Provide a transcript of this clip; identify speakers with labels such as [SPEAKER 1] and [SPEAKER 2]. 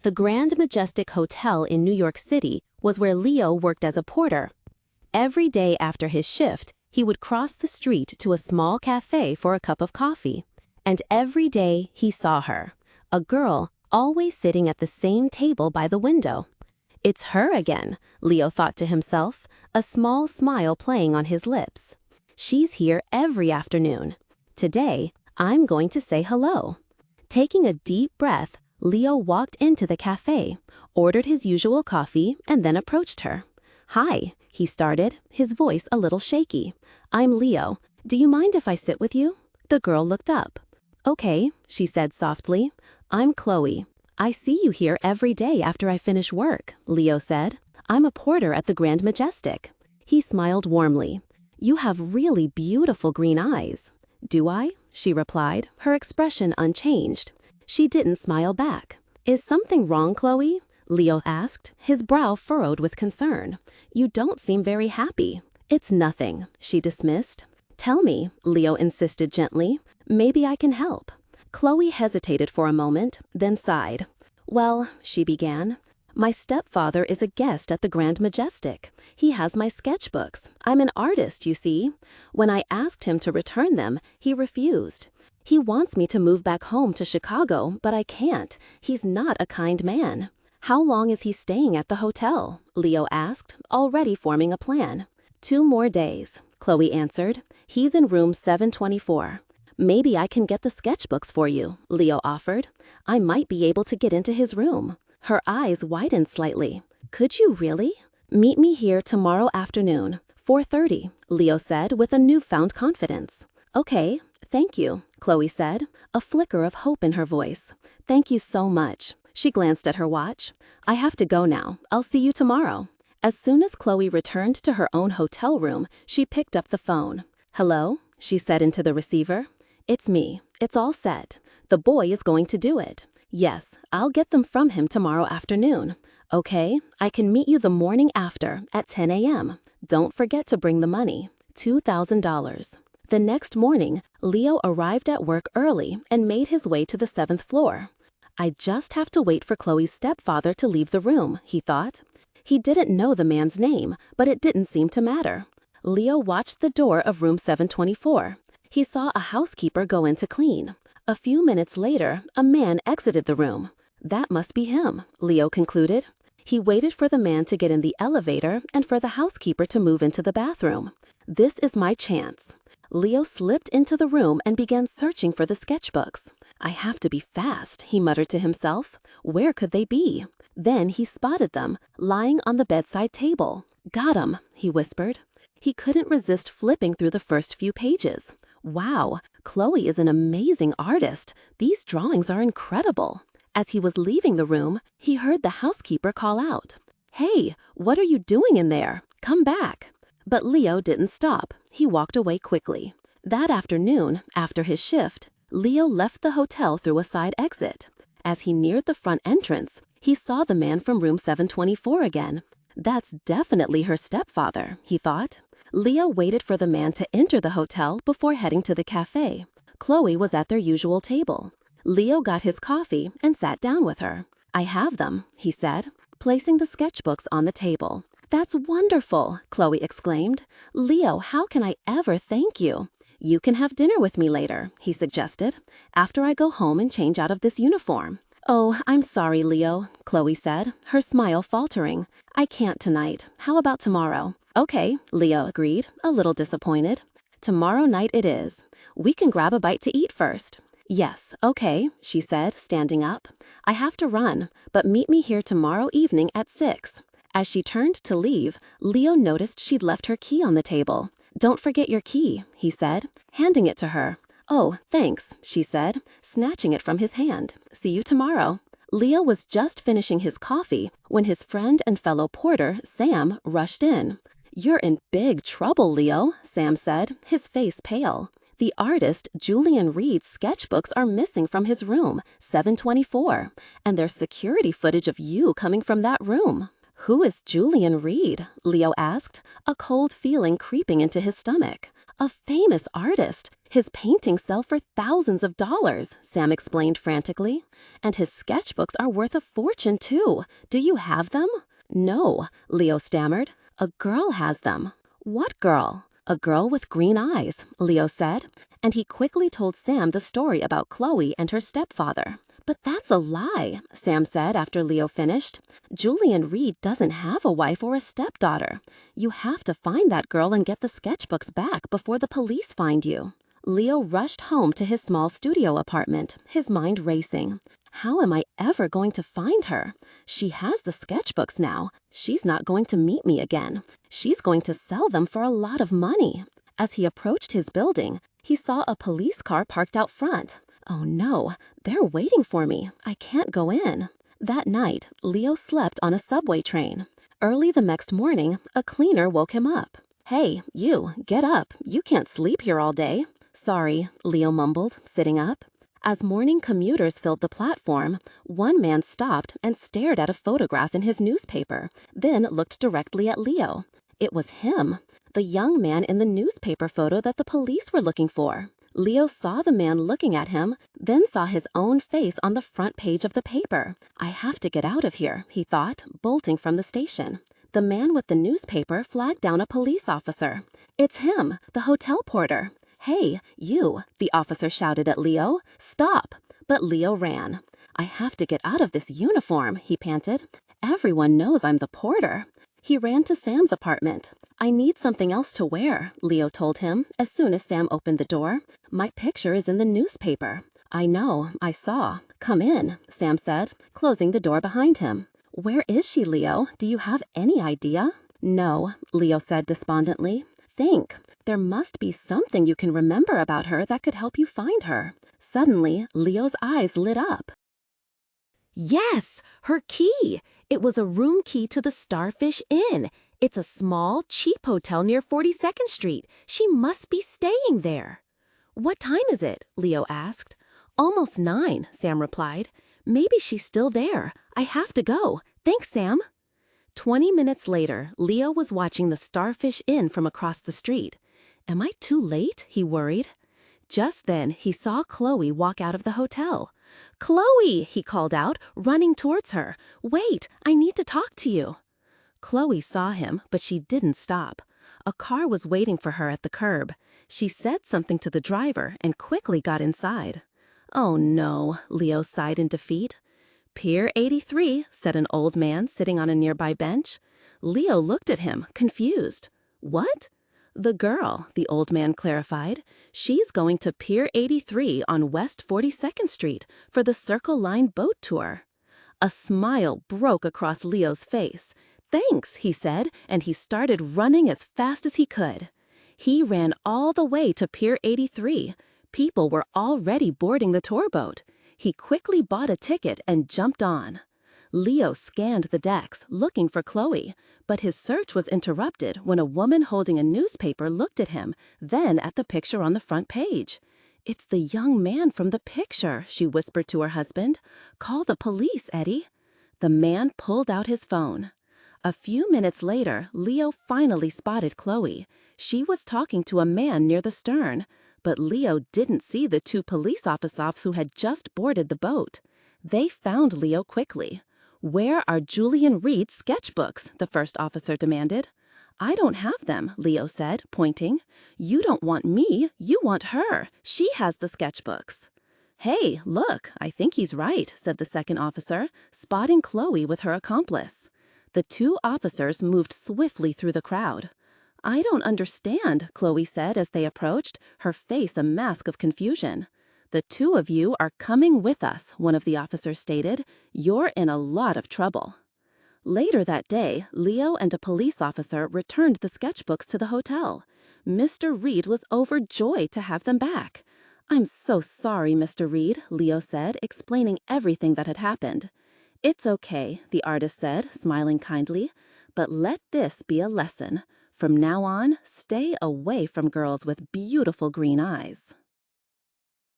[SPEAKER 1] The Grand Majestic Hotel in New York City was where Leo worked as a porter. Every day after his shift, he would cross the street to a small cafe for a cup of coffee. And every day he saw her, a girl always sitting at the same table by the window. It's her again, Leo thought to himself, a small smile playing on his lips. She's here every afternoon. Today, I'm going to say hello. Taking a deep breath, Leo walked into the cafe, ordered his usual coffee, and then approached her. "Hi," he started, his voice a little shaky. "I'm Leo. Do you mind if I sit with you?" The girl looked up. "Okay," she said softly. "I'm Chloe. I see you here every day after I finish work," Leo said. "I'm a porter at the Grand Majestic." He smiled warmly. "You have really beautiful green eyes." "Do I?" she replied, her expression unchanged. She didn't smile back. "Is something wrong, Chloe?" Leo asked, his brow furrowed with concern. "You don't seem very happy." "It's nothing," she dismissed. "Tell me," Leo insisted gently. "Maybe I can help." Chloe hesitated for a moment, then sighed. "Well," she began, "my stepfather is a guest at the Grand Majestic. He has my sketchbooks. I'm an artist, you see. When I asked him to return them, he refused. He wants me to move back home to Chicago, but I can't. He's not a kind man." "How long is he staying at the hotel?" Leo asked, already forming a plan. 2 more days, Chloe answered. "He's in room 724. "Maybe I can get the sketchbooks for you," Leo offered. "I might be able to get into his room." Her eyes widened slightly. "Could you really?" "Meet me here tomorrow afternoon, 4:30, Leo said with a newfound confidence. "Okay, thank you," Chloe said, a flicker of hope in her voice. "Thank you so much." She glanced at her watch. "I have to go now. I'll see you tomorrow." As soon as Chloe returned to her own hotel room, she picked up the phone. "Hello?" she said into the receiver. "It's me. It's all set. The boy is going to do it. Yes, I'll get them from him tomorrow afternoon. Okay, I can meet you the morning after at 10 a.m. Don't forget to bring the money, $2,000. The next morning, Leo arrived at work early and made his way to the 7th floor. "I just have to wait for Chloe's stepfather to leave the room," he thought. He didn't know the man's name, but it didn't seem to matter. Leo watched the door of room 724. He saw a housekeeper go in to clean. A few minutes later, a man exited the room. That must be him, Leo concluded. He waited for the man to get in the elevator and for the housekeeper to move into the bathroom. "This is my chance." Leo slipped into the room and began searching for the sketchbooks. "I have to be fast," he muttered to himself. Where could they be? Then he spotted them, lying on the bedside table. "Got 'em," he whispered. He couldn't resist flipping through the first few pages. Wow, Chloe is an amazing artist. These drawings are incredible. As he was leaving the room, he heard the housekeeper call out, "Hey, what are you doing in there? Come back." But Leo didn't stop. He walked away quickly. That afternoon, after his shift, Leo left the hotel through a side exit. As he neared the front entrance, he saw the man from room 724 again. That's definitely her stepfather, he thought. Leo waited for the man to enter the hotel before heading to the cafe. Chloe was at their usual table. Leo got his coffee and sat down with her. "I have them," he said, placing the sketchbooks on the table. "That's wonderful," Chloe exclaimed. "Leo, how can I ever thank you?" "You can have dinner with me later," he suggested, "after I go home and change out of this uniform." "Oh, I'm sorry, Leo," Chloe said, her smile faltering. "I can't tonight. How about tomorrow?" "Okay," Leo agreed, a little disappointed. "Tomorrow night it is. We can grab a bite to eat first." "Yes, okay," she said, standing up. "I have to run, but meet me here tomorrow evening at 6. As she turned to leave, Leo noticed she'd left her key on the table. "Don't forget your key," he said, handing it to her. "Oh, thanks," she said, snatching it from his hand. "See you tomorrow." Leo was just finishing his coffee when his friend and fellow porter, Sam, rushed in. "You're in big trouble, Leo," Sam said, his face pale. "The artist Julian Reed's sketchbooks are missing from his room, 724, and there's security footage of you coming from that room." "Who is Julian Reed?" Leo asked, a cold feeling creeping into his stomach. "A famous artist. His paintings sell for thousands of dollars, Sam explained frantically. And his sketchbooks are worth a fortune, too. Do you have them? No, Leo stammered. A girl has them. What girl? A girl with green eyes, Leo said. And he quickly told Sam the story about Chloe and her stepfather. But that's a lie, Sam said after Leo finished. Julian Reed doesn't have a wife or a stepdaughter. You have to find that girl and get the sketchbooks back before the police find you. Leo rushed home to his small studio apartment, his mind racing. How am I ever going to find her? She has the sketchbooks now. She's not going to meet me again. She's going to sell them for a lot of money. As he approached his building, he saw a police car parked out front. Oh no, they're waiting for me. I can't go in. That night, Leo slept on a subway train. Early the next morning, a cleaner woke him up. Hey, you, get up. You can't sleep here all day. Sorry, Leo mumbled, sitting up. As morning commuters filled the platform, one man stopped and stared at a photograph in his newspaper, then looked directly at Leo. It was him, the young man in the newspaper photo that the police were looking for. Leo saw the man looking at him, then saw his own face on the front page of the paper. I have to get out of here, he thought, bolting from the station. The man with the newspaper flagged down a police officer. It's him, the hotel porter. Hey, you, the officer shouted at Leo. Stop! But Leo ran. I have to get out of this uniform, he panted. Everyone knows I'm the porter. He ran to Sam's apartment. I need something else to wear, Leo told him as soon as Sam opened the door. My picture is in the newspaper. I know, I saw. Come in, Sam said, closing the door behind him. Where is she, Leo? Do you have any idea? No, Leo said despondently. Think. There must be something you can remember about her that could help you find her. Suddenly, Leo's eyes lit up. Yes, her key. It was a room key to the Starfish Inn. It's a small, cheap hotel near 42nd Street. She must be staying there. What time is it? Leo asked. Almost 9, Sam replied. Maybe she's still there. I have to go. Thanks, Sam. 20 minutes later, Leo was watching the Starfish Inn from across the street. Am I too late? He worried. Just then, he saw Chloe walk out of the hotel. Chloe, he called out, running towards her. Wait, I need to talk to you. Chloe saw him, but she didn't stop. A car was waiting for her at the curb. She said something to the driver and quickly got inside. Oh no, Leo sighed in defeat. Pier 83, said an old man sitting on a nearby bench. Leo looked at him, confused. What? The girl, the old man clarified. She's going to Pier 83 on West 42nd Street for the Circle Line boat tour. A smile broke across Leo's face. Thanks, he said, and he started running as fast as he could. He ran all the way to Pier 83. People were already boarding the tour boat. He quickly bought a ticket and jumped on. Leo scanned the decks, looking for Chloe, but his search was interrupted when a woman holding a newspaper looked at him, then at the picture on the front page. It's the young man from the picture, she whispered to her husband. Call the police, Eddie. The man pulled out his phone. A few minutes later, Leo finally spotted Chloe. She was talking to a man near the stern. But Leo didn't see the 2 police officers who had just boarded the boat. They found Leo quickly. Where are Julian Reed's sketchbooks? The first officer demanded. I don't have them, Leo said, pointing. You don't want me, you want her. She has the sketchbooks. Hey, look, I think he's right, said the second officer, spotting Chloe with her accomplice. The 2 officers moved swiftly through the crowd. I don't understand, Chloe said as they approached, her face a mask of confusion. The 2 of you are coming with us, one of the officers stated. You're in a lot of trouble. Later that day, Leo and a police officer returned the sketchbooks to the hotel. Mr. Reed was overjoyed to have them back. I'm so sorry, Mr. Reed, Leo said, explaining everything that had happened. It's okay, the artist said, smiling kindly, but let this be a lesson. From now on, stay away from girls with beautiful green eyes.